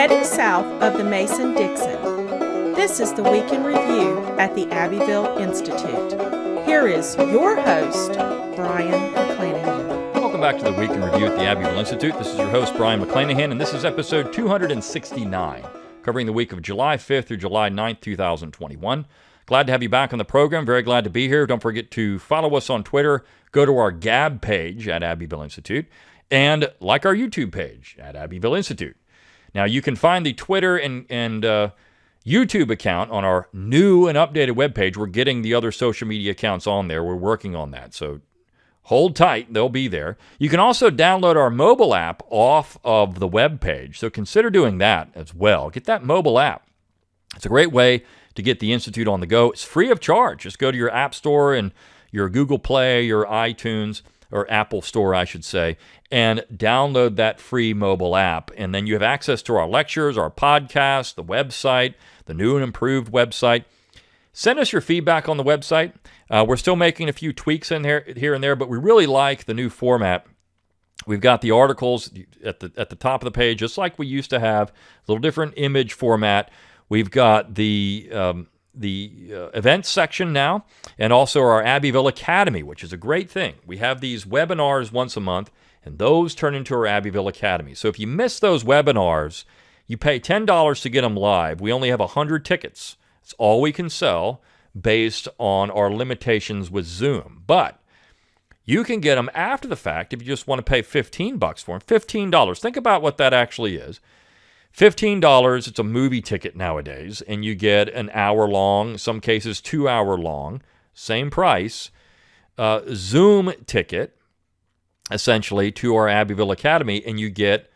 Heading south of the Mason-Dixon, this is the Week in Review at the Abbeville Institute. Here is your host, Brian McClanahan. Welcome back to the Week in Review at the Abbeville Institute. This is your host, Brian McClanahan, and this is episode 269, covering the week of July 5th through July 9th, 2021. Glad to have you back on the program. Very glad to be here. Don't forget to follow us on Twitter. Go to our Gab page at Abbeville Institute, and like our YouTube page at Abbeville Institute. Now, you can find the Twitter and YouTube account on our new and updated webpage. We're getting the other social media accounts on there. We're working on that, so hold tight. They'll be there. You can also download our mobile app off of the webpage, so consider doing that as well. Get that mobile app. It's a great way to get the Institute on the go. It's free of charge. Just go to your App Store and your Google Play, your iTunes, or Apple Store, I should say, and download that free mobile app. And then you have access to our lectures, our podcast, the website, the new and improved website. Send us your feedback on the website. We're still making a few tweaks in here and there, but we really like the new format. We've got the articles at the top of the page, just like we used to have, a little different image format. We've got the events section now, and also our Abbeville Academy, which is a great thing. We have these webinars once a month, and those turn into our Abbeville Academy. So if you miss those webinars, you pay $10 to get them live. We only have 100 tickets. It's all we can sell based on our limitations with Zoom. But you can get them after the fact if you just want to pay $15 for them. $15. Think about what that actually is. $15, it's a movie ticket nowadays, and you get an hour long, some cases 2 hour long, same price, Zoom ticket, essentially, to our Abbeville Academy, and you get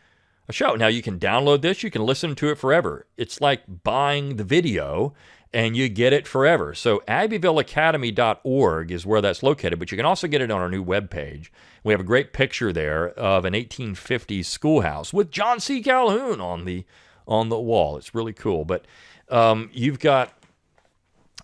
a show. Now, you can download this, you can listen to it forever. It's like buying the video, and you get it forever. So abbevilleacademy.org is where that's located, but you can also get it on our new webpage. We have a great picture there of an 1850s schoolhouse with John C. Calhoun on the wall. It's really cool. But you've got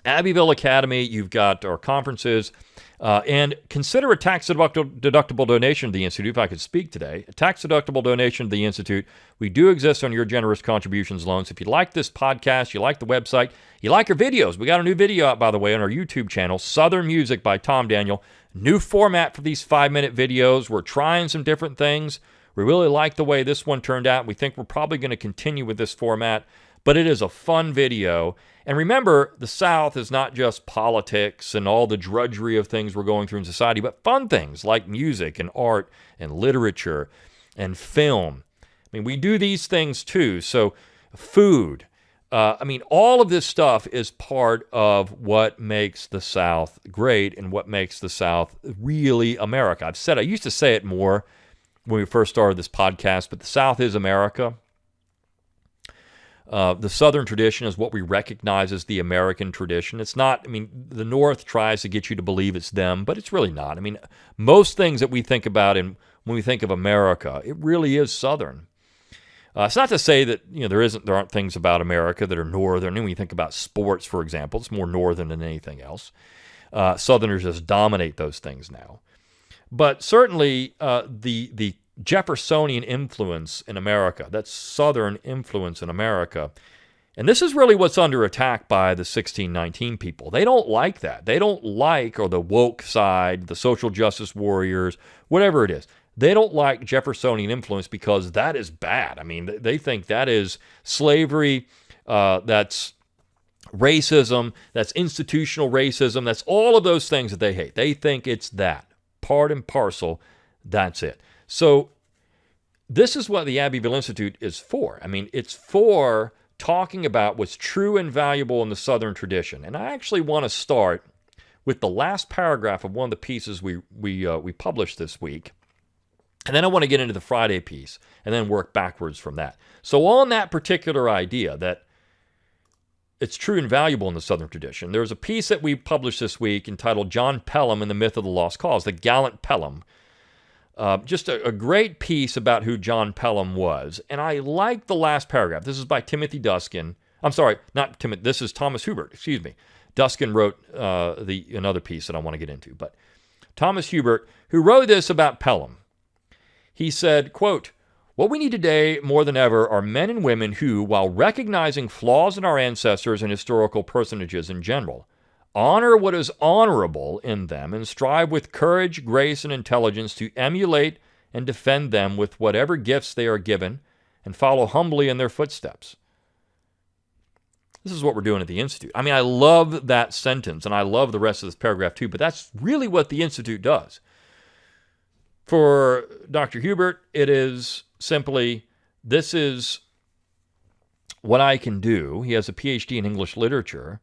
Abbeville Academy, you've got our conferences, and consider a tax-deductible donation to the Institute, if I could speak today. A tax-deductible donation to the Institute. We do exist on your generous contributions loans. If you like this podcast, you like the website, you like our videos, we got a new video out, by the way, on our YouTube channel, Southern Music by Tom Daniel. New format for these 5-minute videos. We're trying some different things. We really like the way this one turned out. We think we're probably going to continue with this format, but it is a fun video. And remember, the South is not just politics and all the drudgery of things we're going through in society, but fun things like music and art and literature and film. I mean, we do these things too. So food. All of this stuff is part of what makes the South great and what makes the South really America. I used to say it more when we first started this podcast, but the South is America. The Southern tradition is what we recognize as the American tradition. It's not, the North tries to get you to believe it's them, but it's really not. Most things that we think about when we think of America, it really is Southern. It's not to say that there aren't things about America that are Northern. And when you think about sports, for example, it's more Northern than anything else. Southerners just dominate those things now. But certainly the Jeffersonian influence in America, that Southern influence in America, and this is really what's under attack by the 1619 people. They don't like that. They don't like, or the woke side, the social justice warriors, whatever it is. They don't like Jeffersonian influence because that is bad. They think that is slavery, that's racism, that's institutional racism, that's all of those things that they hate. They think it's that. Part and parcel, that's it. So this is what the Abbeville Institute is for. It's for talking about what's true and valuable in the Southern tradition. And I actually want to start with the last paragraph of one of the pieces we published this week. And then I want to get into the Friday piece and then work backwards from that. So on that particular idea that it's true and valuable in the Southern tradition, there's a piece that we published this week entitled John Pelham and the Myth of the Lost Cause, the Gallant Pelham. Just a great piece about who John Pelham was. And I like the last paragraph. This is by Timothy Duskin. I'm sorry, not Timothy. This is Thomas Hubert. Excuse me. Duskin wrote another piece that I want to get into. But Thomas Hubert, who wrote this about Pelham, he said, quote, What we need today more than ever are men and women who, while recognizing flaws in our ancestors and historical personages in general, honor what is honorable in them and strive with courage, grace, and intelligence to emulate and defend them with whatever gifts they are given and follow humbly in their footsteps. This is what we're doing at the Institute. I mean, I love that sentence, and I love the rest of this paragraph too, but that's really what the Institute does. For Dr. Hubert, it is simply, this is what I can do. He has a PhD in English literature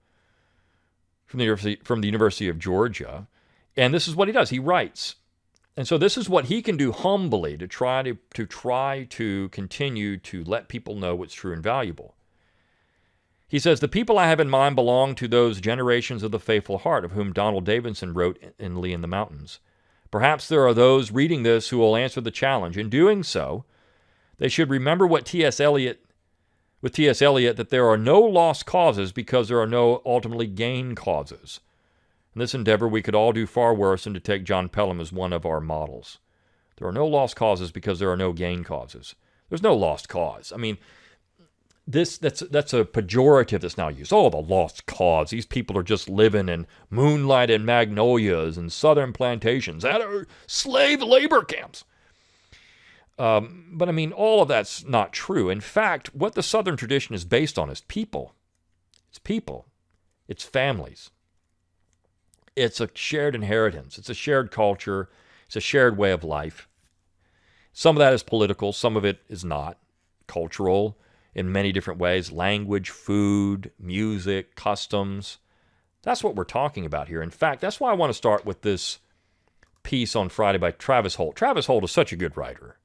from the University of Georgia, and this is what he does. He writes. And so this is what he can do humbly to try to continue to let people know what's true and valuable. He says, the people I have in mind belong to those generations of the faithful heart of whom Donald Davidson wrote in Lee in the Mountains. Perhaps there are those reading this who will answer the challenge. In doing so, they should remember with T.S. Eliot, that there are no lost causes because there are no ultimately gained causes. In this endeavor, we could all do far worse than to take John Pelham as one of our models. There are no lost causes because there are no gained causes. There's no lost cause. I mean, that's a pejorative that's now used. Oh, the lost cause. These people are just living in moonlight and magnolias and southern plantations that are slave labor camps. But I mean, all of that's not true. In fact, what the Southern tradition is based on is people. It's people. It's families. It's a shared inheritance. It's a shared culture. It's a shared way of life. Some of that is political. Some of it is not. Cultural in many different ways. Language, food, music, customs. That's what we're talking about here. In fact, that's why I want to start with this piece on Friday by Travis Holt. Travis Holt is such a good writer.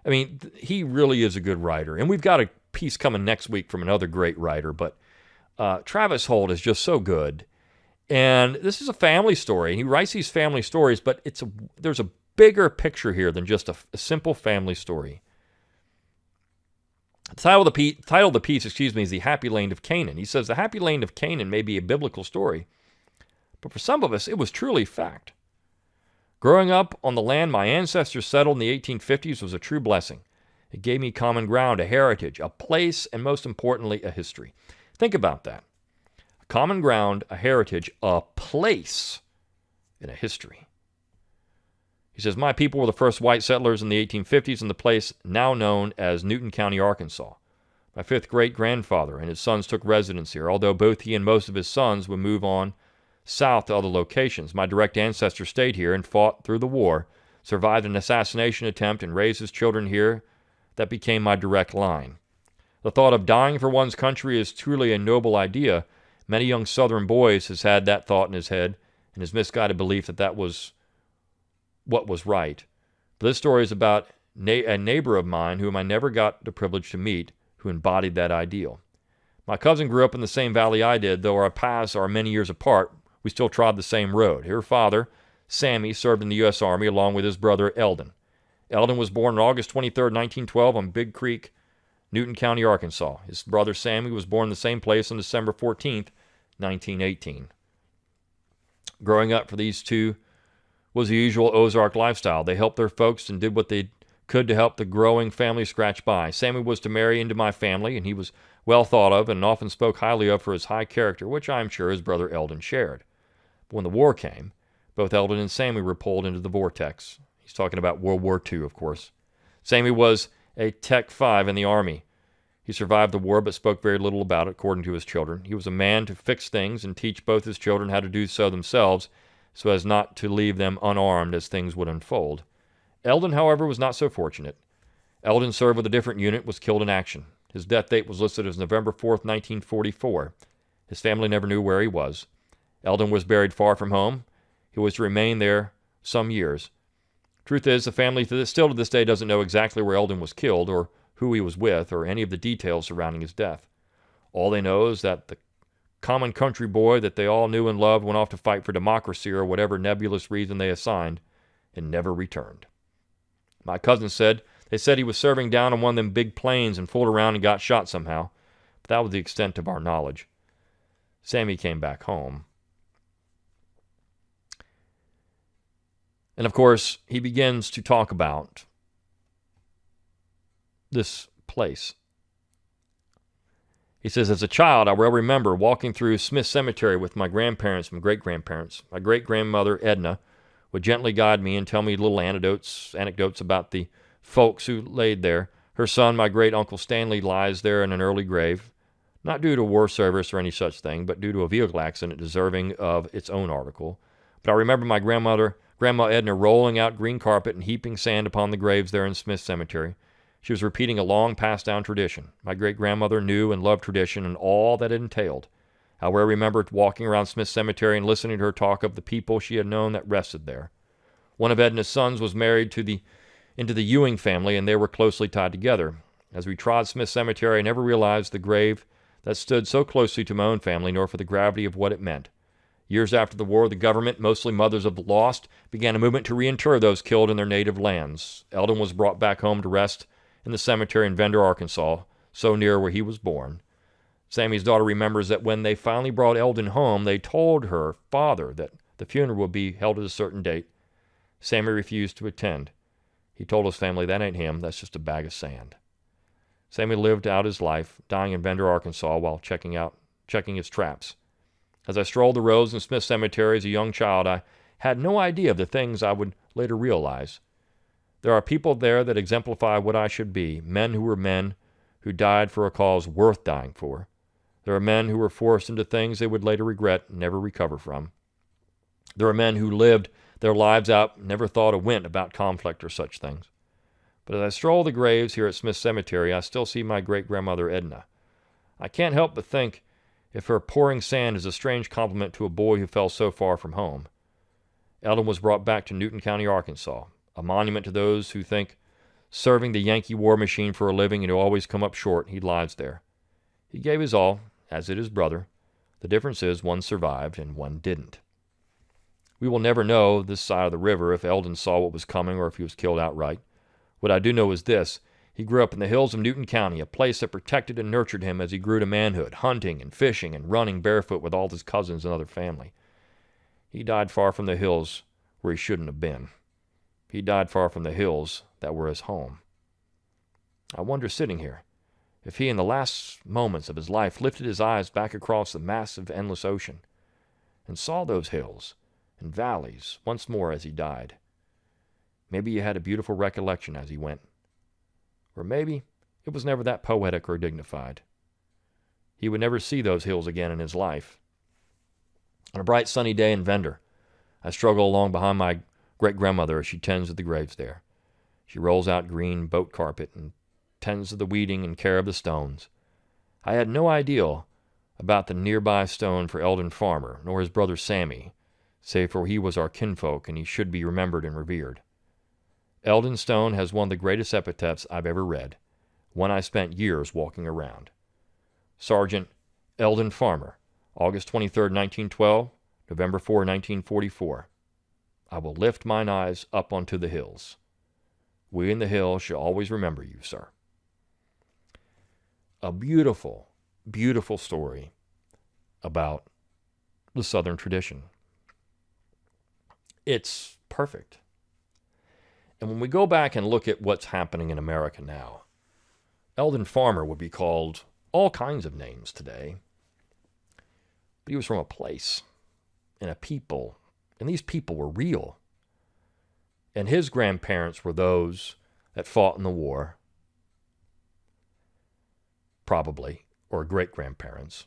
I mean, he really is a good writer. And we've got a piece coming next week from another great writer. But Travis Holt is just so good. And this is a family story. And he writes these family stories, but there's a bigger picture here than just a simple family story. The title of the piece, is The Happy Land of Canaan. He says, the Happy Land of Canaan may be a biblical story, but for some of us, it was truly fact. Growing up on the land my ancestors settled in the 1850s was a true blessing. It gave me common ground, a heritage, a place, and most importantly, a history. Think about that. A common ground, a heritage, a place, and a history. He says, my people were the first white settlers in the 1850s in the place now known as Newton County, Arkansas. My fifth great-grandfather and his sons took residence here, although both he and most of his sons would move on south to other locations. My direct ancestor stayed here and fought through the war, survived an assassination attempt, and raised his children here. That became my direct line. The thought of dying for one's country is truly a noble idea. Many young Southern boys has had that thought in his head and his misguided belief that was what was right. But this story is about a neighbor of mine whom I never got the privilege to meet, who embodied that ideal. My cousin grew up in the same valley I did, though our paths are many years apart. We still trod the same road. Her father, Sammy, served in the U.S. Army along with his brother, Eldon. Eldon was born on August 23, 1912 on Big Creek, Newton County, Arkansas. His brother, Sammy, was born in the same place on December 14, 1918. Growing up for these two was the usual Ozark lifestyle. They helped their folks and did what they could to help the growing family scratch by. Sammy was to marry into my family, and he was well thought of and often spoke highly of for his high character, which I am sure his brother Eldon shared. But when the war came, both Eldon and Sammy were pulled into the vortex. He's talking about World War II, of course. Sammy was a Tech 5 in the Army. He survived the war but spoke very little about it, according to his children. He was a man to fix things and teach both his children how to do so themselves, so as not to leave them unarmed as things would unfold. Eldon, however, was not so fortunate. Eldon served with a different unit, was killed in action. His death date was listed as November 4th, 1944. His family never knew where he was. Eldon was buried far from home. He was to remain there some years. Truth is, the family still to this day doesn't know exactly where Eldon was killed or who he was with or any of the details surrounding his death. All they know is that the common country boy that they all knew and loved went off to fight for democracy or whatever nebulous reason they assigned and never returned. My cousin said they said he was serving down on one of them big planes and fooled around and got shot somehow, but that was the extent of our knowledge. Sammy came back home. And of course, he begins to talk about this place. He says, as a child, I well remember walking through Smith Cemetery with my grandparents and great-grandparents. My great-grandmother, Edna, would gently guide me and tell me little anecdotes about the folks who laid there. Her son, my great-uncle Stanley, lies there in an early grave, not due to war service or any such thing, but due to a vehicle accident deserving of its own article. But I remember my Grandma Edna rolling out green carpet and heaping sand upon the graves there in Smith Cemetery. She was repeating a long passed-down tradition. My great-grandmother knew and loved tradition and all that it entailed. I well remember walking around Smith Cemetery and listening to her talk of the people she had known that rested there. One of Edna's sons was married into the Ewing family, and they were closely tied together. As we trod Smith Cemetery, I never realized the grave that stood so closely to my own family, nor for the gravity of what it meant. Years after the war, the government, mostly mothers of the lost, began a movement to reinter those killed in their native lands. Eldon was brought back home to rest in the cemetery in Vendor, Arkansas, so near where he was born. Sammy's daughter remembers that when they finally brought Eldon home, they told her father that the funeral would be held at a certain date. Sammy refused to attend. He told his family, that ain't him, that's just a bag of sand. Sammy lived out his life, dying in Vendor, Arkansas, while checking his traps. As I strolled the roads in Smith Cemetery as a young child, I had no idea of the things I would later realize. There are people there that exemplify what I should be, men who died for a cause worth dying for. There are men who were forced into things they would later regret and never recover from. There are men who lived their lives out and never thought a wink about conflict or such things. But as I stroll the graves here at Smith Cemetery, I still see my great-grandmother Edna. I can't help but think if her pouring sand is a strange compliment to a boy who fell so far from home. Eldon was brought back to Newton County, Arkansas, a monument to those who think serving the Yankee war machine for a living and who always come up short. He lies there. He gave his all, as did his brother. The difference is one survived and one didn't. We will never know this side of the river if Eldon saw what was coming or if he was killed outright. What I do know is this. He grew up in the hills of Newton County, a place that protected and nurtured him as he grew to manhood, hunting and fishing and running barefoot with all his cousins and other family. He died far from the hills where he shouldn't have been. He died far from the hills that were his home. I wonder, sitting here, if he in the last moments of his life lifted his eyes back across the massive, endless ocean and saw those hills and valleys once more as he died. Maybe he had a beautiful recollection as he went. Or maybe it was never that poetic or dignified. He would never see those hills again in his life. On a bright sunny day in Vendor, I struggle along behind my great-grandmother as she tends to the graves there. She rolls out green boat carpet and tends to the weeding and care of the stones. I had no idea about the nearby stone for Eldon Farmer, nor his brother Sammy, save for he was our kinfolk and he should be remembered and revered. Eldon Stone has one of the greatest epitaphs I've ever read, one I spent years walking around. Sergeant Eldon Farmer, August 23, 1912, November 4, 1944. I will lift mine eyes up onto the hills. We in the hills shall always remember you, sir. A beautiful, beautiful story about the Southern tradition. It's perfect. And when we go back and look at what's happening in America now, Eldon Farmer would be called all kinds of names today. But he was from a place and a people, and these people were real. And his grandparents were those that fought in the war, probably, or great-grandparents.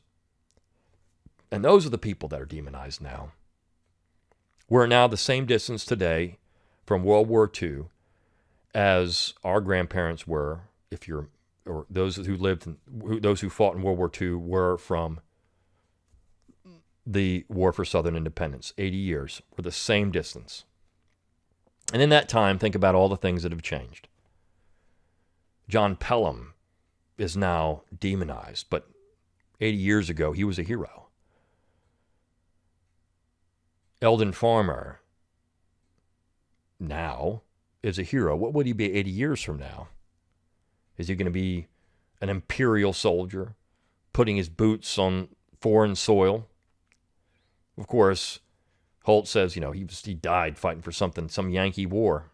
And those are the people that are demonized now. We're now the same distance today from World War II as our grandparents were, or those who fought in World War II were from the War for Southern Independence. 80 years. We're the same distance. And in that time, think about all the things that have changed. John Pelham is now demonized, but 80 years ago, he was a hero. Eldon Farmer now is a hero. What would he be 80 years from now? Is he going to be an imperial soldier, putting his boots on foreign soil? Of course, Holt says, he died fighting for some Yankee war.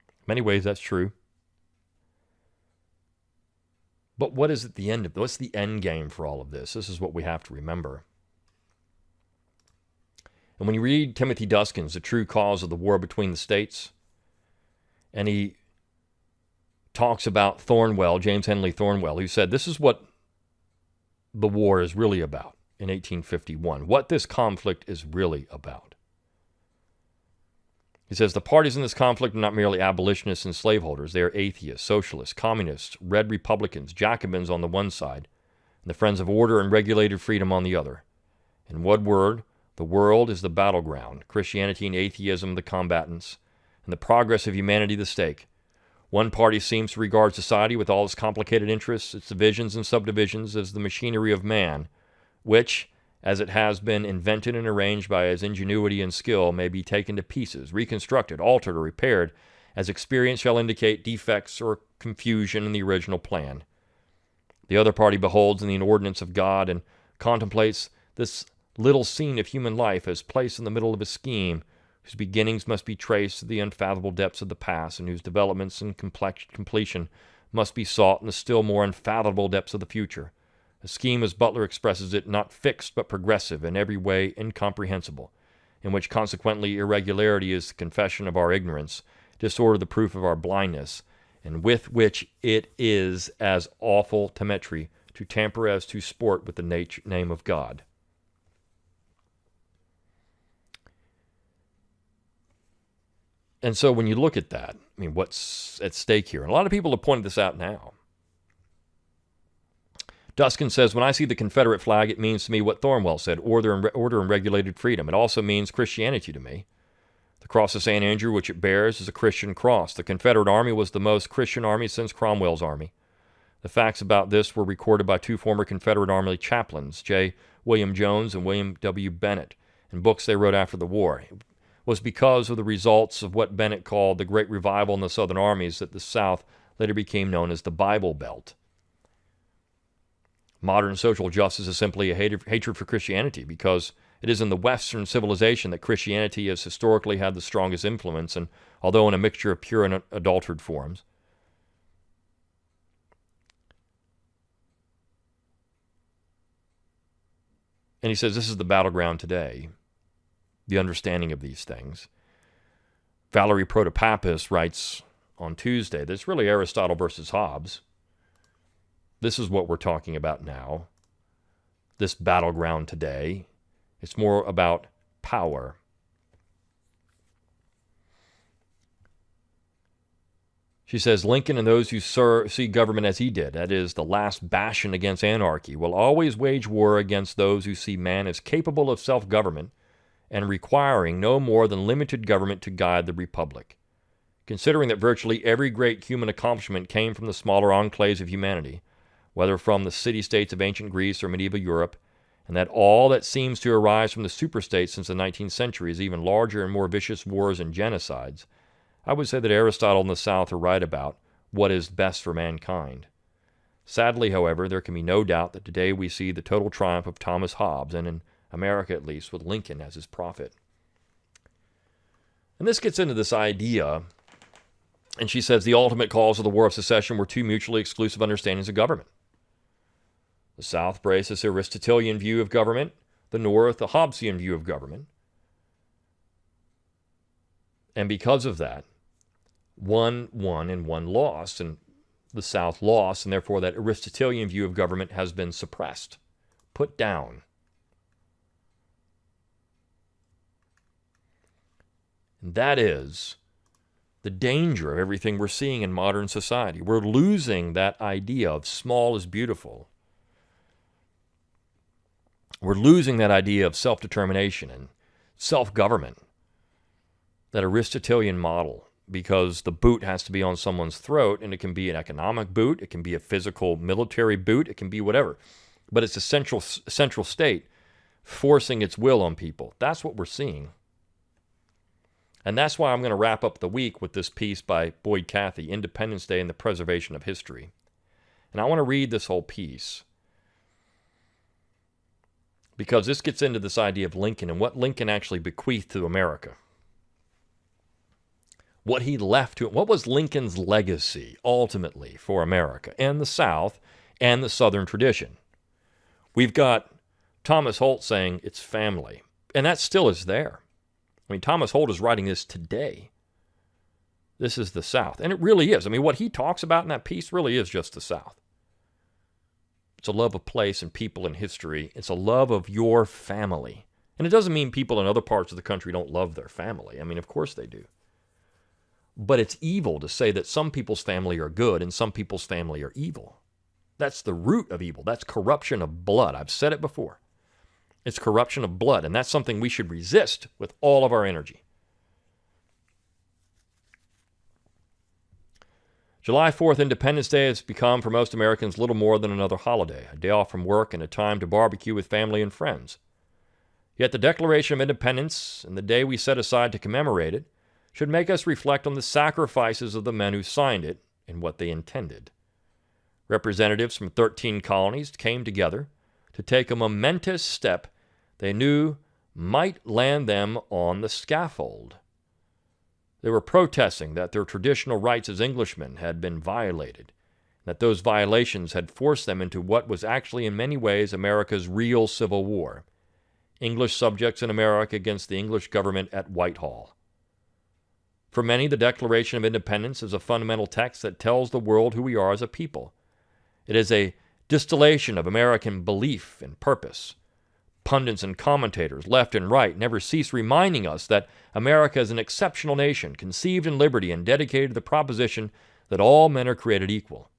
In many ways, that's true. But what is at the end of what's the end game for all of this? This is what we have to remember. And when you read Timothy Duskin's The True Cause of the War Between the States, and he talks about Thornwell, James Henley Thornwell, who said this is what the war is really about in 1851, what this conflict is really about. He says the parties in this conflict are not merely abolitionists and slaveholders. They are atheists, socialists, communists, red Republicans, Jacobins on the one side, and the friends of order and regulated freedom on the other. In one word, the world is the battleground, Christianity and atheism the combatants, and the progress of humanity the stake. One party seems to regard society with all its complicated interests, its divisions and subdivisions, as the machinery of man, which, as it has been invented and arranged by his ingenuity and skill, may be taken to pieces, reconstructed, altered, or repaired, as experience shall indicate defects or confusion in the original plan. The other party beholds in the ordinance of God and contemplates this little scene of human life as placed in the middle of a scheme whose beginnings must be traced to the unfathomable depths of the past and whose developments and completion must be sought in the still more unfathomable depths of the future. A scheme, as Butler expresses it, not fixed but progressive, in every way incomprehensible, in which consequently irregularity is the confession of our ignorance, disorder the proof of our blindness, and with which it is as awful temetry to tamper as to sport with the name of God. And so when you look at that, I mean, what's at stake here? And a lot of people have pointed this out now. Duskin says, when I see the Confederate flag, it means to me what Thornwell said, order and regulated freedom. It also means Christianity to me. The cross of St. Andrew, which it bears, is a Christian cross. The Confederate Army was the most Christian army since Cromwell's army. The facts about this were recorded by two former Confederate Army chaplains, J. William Jones and William W. Bennett, in books they wrote after the war. It was because of the results of what Bennett called the Great Revival in the Southern armies that the South later became known as the Bible Belt. Modern social justice is simply a hatred for Christianity because it is in the Western civilization that Christianity has historically had the strongest influence, and although in a mixture of pure and adulterated forms. And he says this is the battleground today, the understanding of these things. Valerie Protopappas writes on Tuesday that it's really Aristotle versus Hobbes. This is what we're talking about now, this battleground today. It's more about power. She says, Lincoln and those who see government as he did, that is, the last bastion against anarchy, will always wage war against those who see man as capable of self-government and requiring no more than limited government to guide the republic. Considering that virtually every great human accomplishment came from the smaller enclaves of humanity, whether from the city-states of ancient Greece or medieval Europe, and that all that seems to arise from the superstates since the 19th century is even larger and more vicious wars and genocides, I would say that Aristotle and the South are right about what is best for mankind. Sadly, however, there can be no doubt that today we see the total triumph of Thomas Hobbes, and in America at least, with Lincoln as his prophet. And this gets into this idea, and she says the ultimate cause of the War of Secession were two mutually exclusive understandings of government. The South embraced this Aristotelian view of government, the North a Hobbesian view of government. And because of that, one won and one lost, and the South lost, and therefore that Aristotelian view of government has been suppressed, put down. And that is the danger of everything we're seeing in modern society. We're losing that idea of small is beautiful. We're losing that idea of self-determination and self-government, that Aristotelian model, because the boot has to be on someone's throat, and it can be an economic boot, it can be a physical military boot, it can be whatever. But it's a central state forcing its will on people. That's what we're seeing. And that's why I'm going to wrap up the week with this piece by Boyd Cathy, Independence Day and the Preservation of History. And I want to read this whole piece, because this gets into this idea of Lincoln and what Lincoln actually bequeathed to America. What he left to it. What was Lincoln's legacy, ultimately, for America and the South and the Southern tradition. We've got Thomas Holt saying it's family, and that still is there. I mean, Thomas Holt is writing this today. This is the South, and it really is. I mean, what he talks about in that piece really is just the South. It's a love of place and people and history. It's a love of your family. And it doesn't mean people in other parts of the country don't love their family. I mean, of course they do. But it's evil to say that some people's family are good and some people's family are evil. That's the root of evil. That's corruption of blood. I've said it before. It's corruption of blood, and that's something we should resist with all of our energy. July 4th, Independence Day, has become for most Americans little more than another holiday, a day off from work and a time to barbecue with family and friends. Yet the Declaration of Independence and the day we set aside to commemorate it should make us reflect on the sacrifices of the men who signed it and what they intended. Representatives from 13 colonies came together to take a momentous step they knew might land them on the scaffold. They were protesting that their traditional rights as Englishmen had been violated, that those violations had forced them into what was actually in many ways America's real Civil War, English subjects in America against the English government at Whitehall. For many, the Declaration of Independence is a fundamental text that tells the world who we are as a people. It is a distillation of American belief and purpose. Pundits and commentators, left and right, never cease reminding us that America is an exceptional nation, conceived in liberty and dedicated to the proposition that all men are created equal.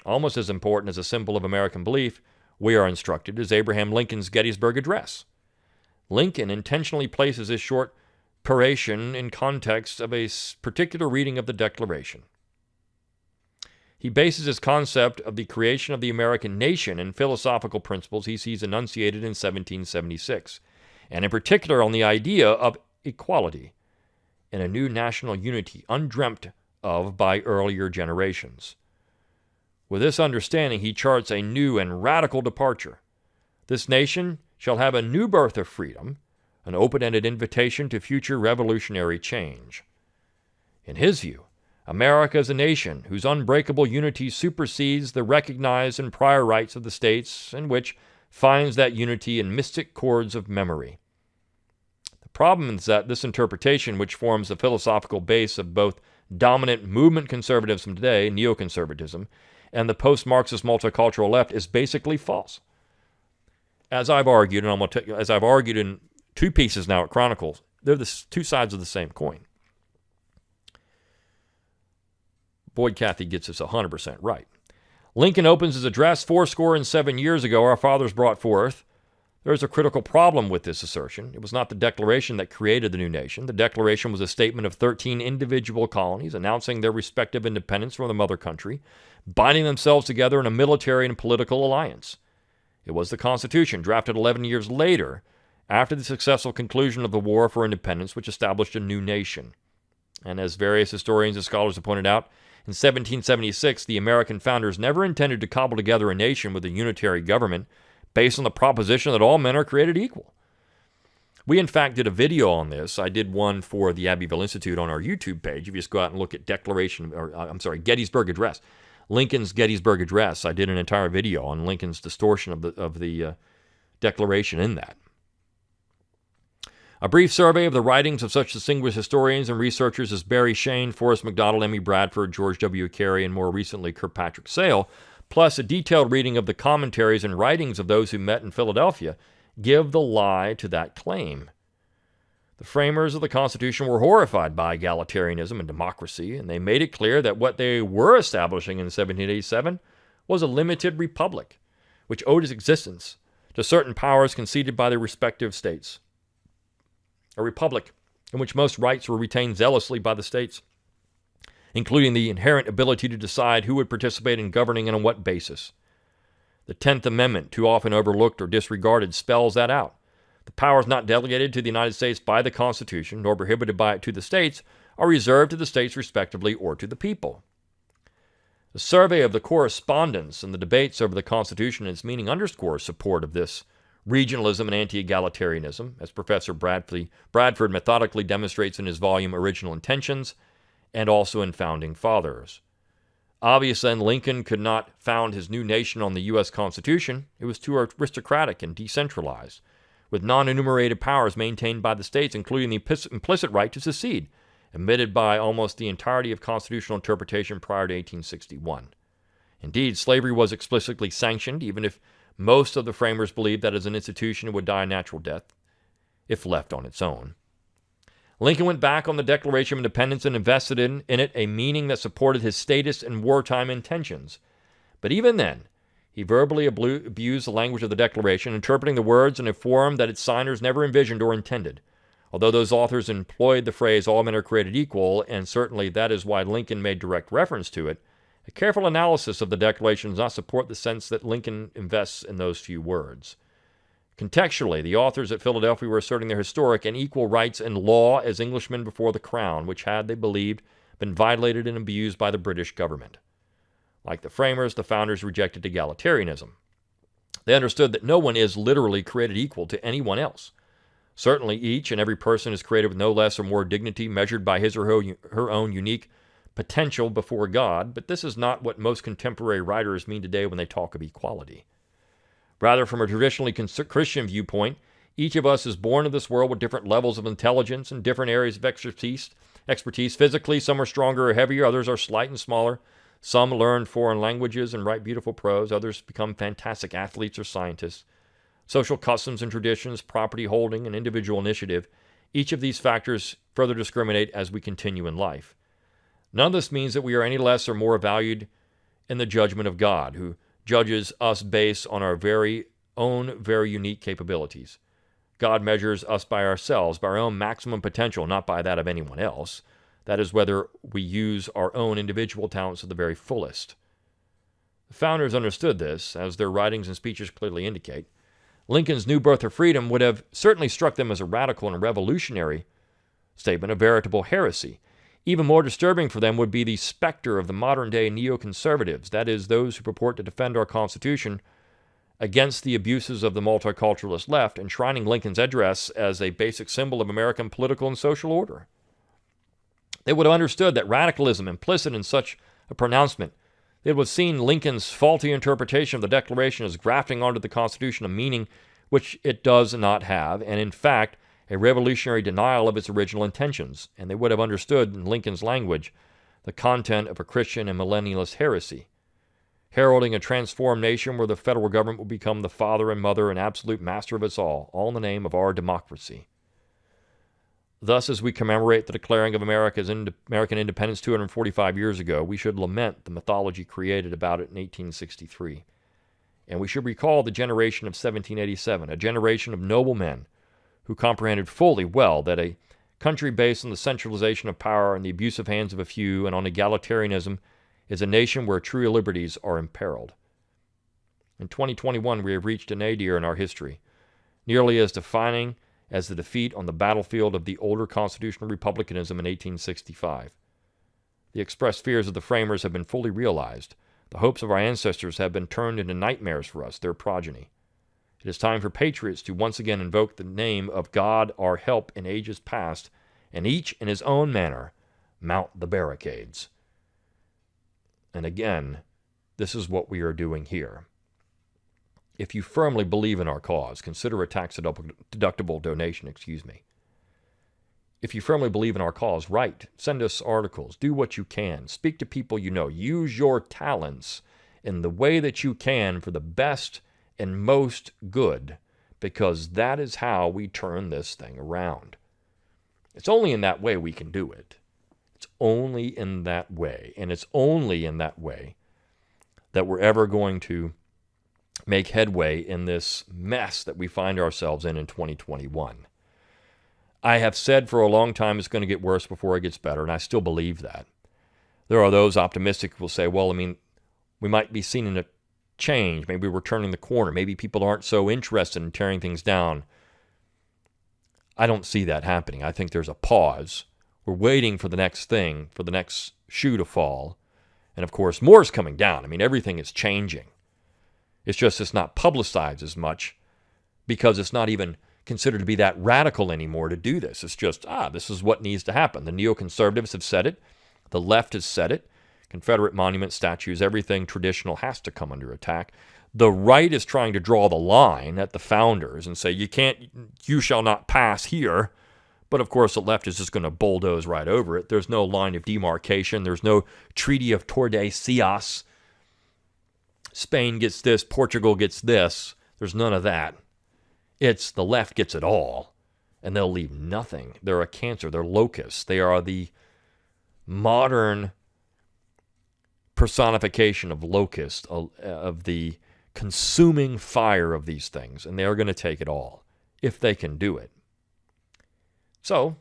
Almost as important as a symbol of American belief, we are instructed, is Abraham Lincoln's Gettysburg Address. Lincoln intentionally places this short peroration in context of a particular reading of the Declaration. He bases his concept of the creation of the American nation in philosophical principles he sees enunciated in 1776, and in particular on the idea of equality and a new national unity undreamt of by earlier generations. With this understanding, he charts a new and radical departure. This nation shall have a new birth of freedom, an open-ended invitation to future revolutionary change. In his view, America is a nation whose unbreakable unity supersedes the recognized and prior rights of the states, and which finds that unity in mystic chords of memory. The problem is that this interpretation, which forms the philosophical base of both dominant movement conservatives from today, neoconservatism, and the post-Marxist multicultural left, is basically false. As I've argued, and as I've argued in two pieces now at Chronicles, they're the two sides of the same coin. Boyd Cathy gets this 100% right. Lincoln opens his address 7 years ago, our fathers brought forth. There is a critical problem with this assertion. It was not the Declaration that created the new nation. The Declaration was a statement of 13 individual colonies announcing their respective independence from the mother country, binding themselves together in a military and political alliance. It was the Constitution, drafted 11 years later, after the successful conclusion of the War for Independence, which established a new nation. And as various historians and scholars have pointed out, in 1776, the American founders never intended to cobble together a nation with a unitary government based on the proposition that all men are created equal. We, in fact, did a video on this. I did one for the Abbeville Institute on our YouTube page. If you just go out and look at Gettysburg Address, Lincoln's Gettysburg Address, I did an entire video on Lincoln's distortion of the Declaration in that. A brief survey of the writings of such distinguished historians and researchers as Barry Shane, Forrest McDonald, Emmy Bradford, George W. Carey, and more recently Kirkpatrick Sale, plus a detailed reading of the commentaries and writings of those who met in Philadelphia, give the lie to that claim. The framers of the Constitution were horrified by egalitarianism and democracy, and they made it clear that what they were establishing in 1787 was a limited republic, which owed its existence to certain powers conceded by their respective states. A republic in which most rights were retained zealously by the states, including the inherent ability to decide who would participate in governing and on what basis. The 10th Amendment, too often overlooked or disregarded, spells that out. The powers not delegated to the United States by the Constitution, nor prohibited by it to the states, are reserved to the states respectively or to the people. The survey of the correspondence and the debates over the Constitution and its meaning underscores support of this regionalism and anti-egalitarianism, as Professor Bradford methodically demonstrates in his volume Original Intentions, and also in Founding Fathers. Obvious then, Lincoln could not found his new nation on the U.S. Constitution. It was too aristocratic and decentralized, with non-enumerated powers maintained by the states, including the implicit right to secede, admitted by almost the entirety of constitutional interpretation prior to 1861. Indeed, slavery was explicitly sanctioned, even if most of the framers believed that as an institution it would die a natural death, if left on its own. Lincoln went back on the Declaration of Independence and invested in it a meaning that supported his statist and wartime intentions. But even then, he verbally abused the language of the Declaration, interpreting the words in a form that its signers never envisioned or intended. Although those authors employed the phrase, all men are created equal, and certainly that is why Lincoln made direct reference to it, a careful analysis of the Declaration does not support the sense that Lincoln invests in those few words. Contextually, the authors at Philadelphia were asserting their historic and equal rights and law as Englishmen before the Crown, which had, they believed, been violated and abused by the British government. Like the framers, the founders rejected egalitarianism. They understood that no one is literally created equal to anyone else. Certainly each and every person is created with no less or more dignity measured by his or her own unique potential before God, but this is not what most contemporary writers mean today when they talk of equality. Rather, from a traditionally Christian viewpoint, each of us is born into this world with different levels of intelligence and different areas of expertise. Physically, some are stronger or heavier, others are slight and smaller. Some learn foreign languages and write beautiful prose, others become fantastic athletes or scientists. Social customs and traditions, property holding, and individual initiative, each of these factors further discriminate as we continue in life. None of this means that we are any less or more valued in the judgment of God, who judges us based on our very unique capabilities. God measures us by ourselves, by our own maximum potential, not by that of anyone else. That is, whether we use our own individual talents to the very fullest. The founders understood this, as their writings and speeches clearly indicate. Lincoln's new birth of freedom would have certainly struck them as a radical and revolutionary statement, a veritable heresy. Even more disturbing for them would be the specter of the modern-day neoconservatives, that is, those who purport to defend our Constitution against the abuses of the multiculturalist left, enshrining Lincoln's address as a basic symbol of American political and social order. They would have understood that radicalism implicit in such a pronouncement, they would have seen Lincoln's faulty interpretation of the Declaration as grafting onto the Constitution a meaning which it does not have, and in fact, a revolutionary denial of its original intentions, and they would have understood in Lincoln's language the content of a Christian and millennialist heresy, heralding a transformed nation where the federal government will become the father and mother and absolute master of us all in the name of our democracy. Thus, as we commemorate the declaring of American independence 245 years ago, we should lament the mythology created about it in 1863. And we should recall the generation of 1787, a generation of noble men who comprehended fully well that a country based on the centralization of power and the abusive hands of a few and on egalitarianism is a nation where true liberties are imperiled. In 2021, we have reached a nadir in our history, nearly as defining as the defeat on the battlefield of the older constitutional republicanism in 1865. The expressed fears of the framers have been fully realized. The hopes of our ancestors have been turned into nightmares for us, their progeny. It is time for patriots to once again invoke the name of God, our help in ages past, and each in his own manner mount the barricades. And again, this is what we are doing here. If you firmly believe in our cause, consider a tax-deductible donation, If you firmly believe in our cause, write, send us articles, do what you can, speak to people you know, use your talents in the way that you can for the best and most good, because that is how we turn this thing around. It's only in that way we can do it. It's only in that way, and it's only in that way that we're ever going to make headway in this mess that we find ourselves in 2021. I have said for a long time it's going to get worse before it gets better, and I still believe that. There are those optimistic who will say, well, we might be seeing a change. Maybe we're turning the corner. Maybe people aren't so interested in tearing things down. I don't see that happening. I think there's a pause. We're waiting for the next thing, for the next shoe to fall. And of course, more is coming down. Everything is changing. It's just it's not publicized as much because it's not even considered to be that radical anymore to do this. It's just, this is what needs to happen. The neoconservatives have said it. The left has said it. Confederate monuments, statues, everything traditional has to come under attack. The right is trying to draw the line at the founders and say, you shall not pass here. But of course, the left is just going to bulldoze right over it. There's no line of demarcation. There's no Treaty of Tordesillas. Spain gets this, Portugal gets this. There's none of that. It's the left gets it all, and they'll leave nothing. They're a cancer. They're locusts. They are the modern personification of locust, of the consuming fire of these things, and they're going to take it all if they can do it. So,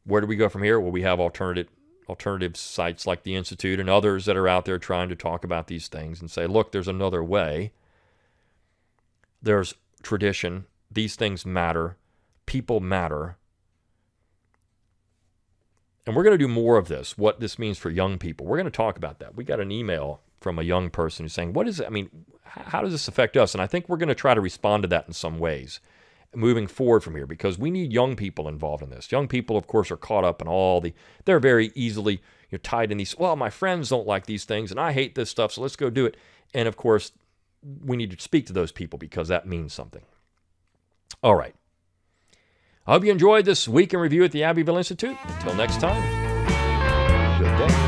where do we go from here? Well, we have alternative sites like the Institute and others that are out there trying to talk about these things and say, look, there's another way. There's tradition. These things matter. People matter. And we're going to do more of this, what this means for young people. We're going to talk about that. We got an email from a young person who's saying, what is it? I mean, how does this affect us? And I think we're going to try to respond to that in some ways moving forward from here, because we need young people involved in this. Young people, of course, are caught up in they're very easily tied in these, well, my friends don't like these things, and I hate this stuff, so let's go do it. And of course, we need to speak to those people because that means something. All right. I hope you enjoyed this week in review at the Abbeville Institute. Until next time, good day.